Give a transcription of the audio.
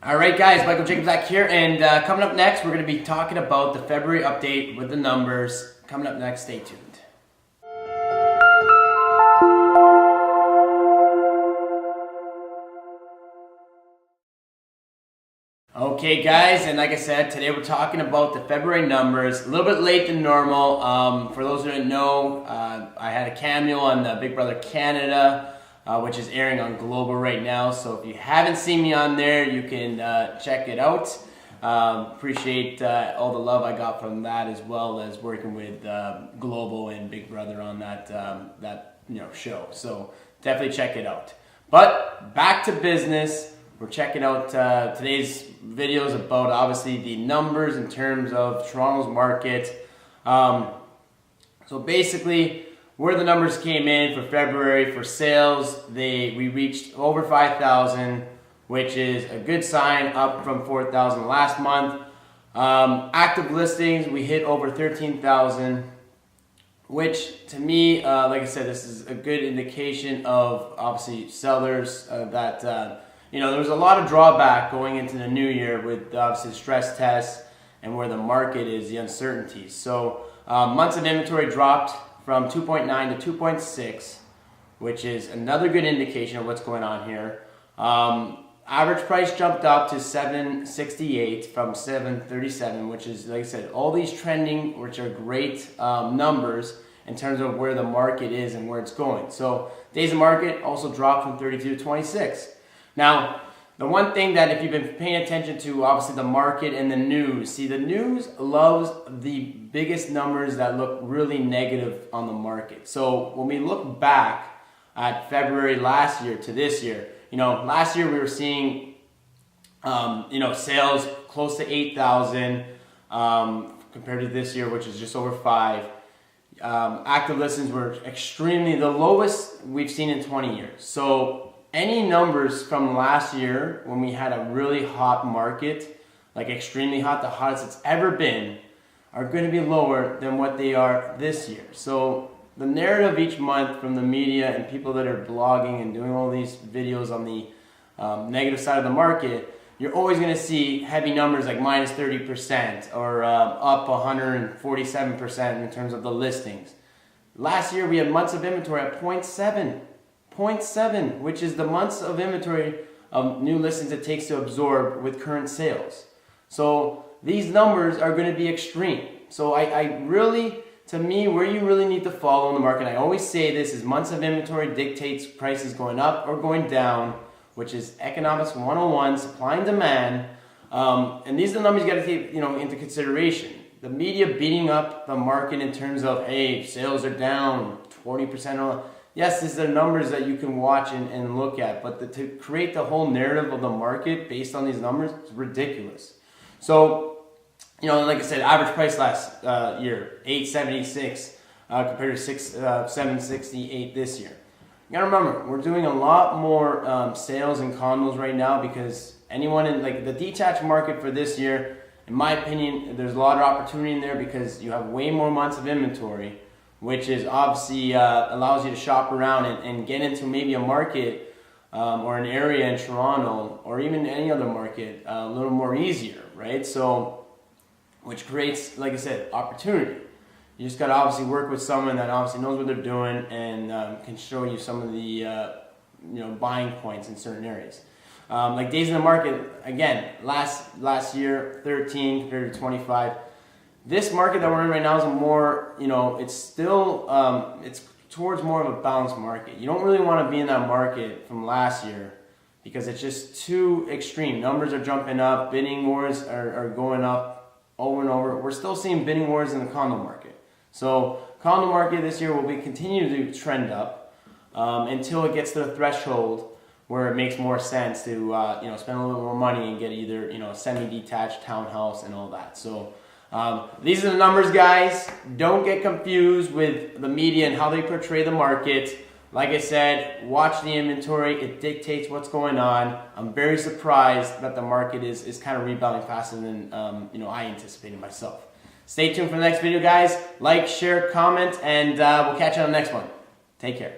All right, guys, Michael Jacobczak here, and coming up next, we're going to be talking about the February update with the numbers. Coming up next, stay tuned. Okay, guys, and like I said, today we're talking about the February numbers. A little bit late than normal. For those who didn't know, I had a cameo on Big Brother Canada, which is airing on Global right now. So if you haven't seen me on there, you can check it out. Appreciate all the love I got from that, as well as working with Global and Big Brother on that show. So definitely check it out. But back to business. We're checking out today's videos about obviously the numbers in terms of Toronto's market. So basically, where the numbers came in for February for sales, we reached over 5,000, which is a good sign, up from 4,000 last month. Active listings, we hit over 13,000, which to me, like I said, this is a good indication of obviously sellers that there was a lot of drawback going into the new year with obviously stress tests and where the market is, the uncertainties. So months of inventory dropped from 2.9 to 2.6, which is another good indication of what's going on here. Average price jumped up to 768 from 737, which is, like I said, all these trending, which are great numbers in terms of where the market is and where it's going. So days of market also dropped from 32 to 26. Now, the one thing that if you've been paying attention to, obviously the market and the news, see, the news loves the biggest numbers that look really negative on the market. So when we look back at February last year to this year, last year we were seeing, sales close to 8,000 compared to this year, which is just over 5. Active listings were extremely the lowest we've seen in 20 years. So any numbers from last year when we had a really hot market, like extremely hot, the hottest it's ever been, are going to be lower than what they are this year. So the narrative each month from the media and people that are blogging and doing all these videos on the negative side of the market, you're always going to see heavy numbers like minus 30% or up 147% in terms of the listings. Last year we had months of inventory at 0.7, which is the months of inventory of new listings it takes to absorb with current sales. So these numbers are going to be extreme. So I really, to me, where you really need to follow in the market, I always say this, is months of inventory dictates prices going up or going down, which is economics 101, supply and demand. And these are the numbers you got to take into consideration. The media beating up the market in terms of, hey, sales are down 20%. Yes, these are numbers that you can watch and look at, but to create the whole narrative of the market based on these numbers is ridiculous. So, like I said, average price last year, $876 compared to $768 this year. You gotta remember, we're doing a lot more sales in condos right now because anyone in the detached market for this year, in my opinion, there's a lot of opportunity in there because you have way more months of inventory, which is obviously allows you to shop around and get into maybe a market or an area in Toronto or even any other market a little more easier, right? So, which creates, like I said, opportunity. You just got to obviously work with someone that obviously knows what they're doing and can show you some of the buying points in certain areas. Like days in the market, again, last year 13 compared to 25. This market that we're in right now is a more, it's still, it's towards more of a balanced market. You don't really want to be in that market from last year because it's just too extreme. Numbers are jumping up, bidding wars are going up over and over. We're still seeing bidding wars in the condo market. So condo market this year will continue to trend up until it gets to the threshold where it makes more sense to spend a little bit more money and get either a semi-detached townhouse and all that. So these are the numbers, guys. Don't get confused with the media and how they portray the market. Like I said, watch the inventory. It dictates what's going on. I'm very surprised that the market is kind of rebounding faster than I anticipated myself. Stay tuned for the next video, guys. Like, share, comment, and we'll catch you on the next one. Take care.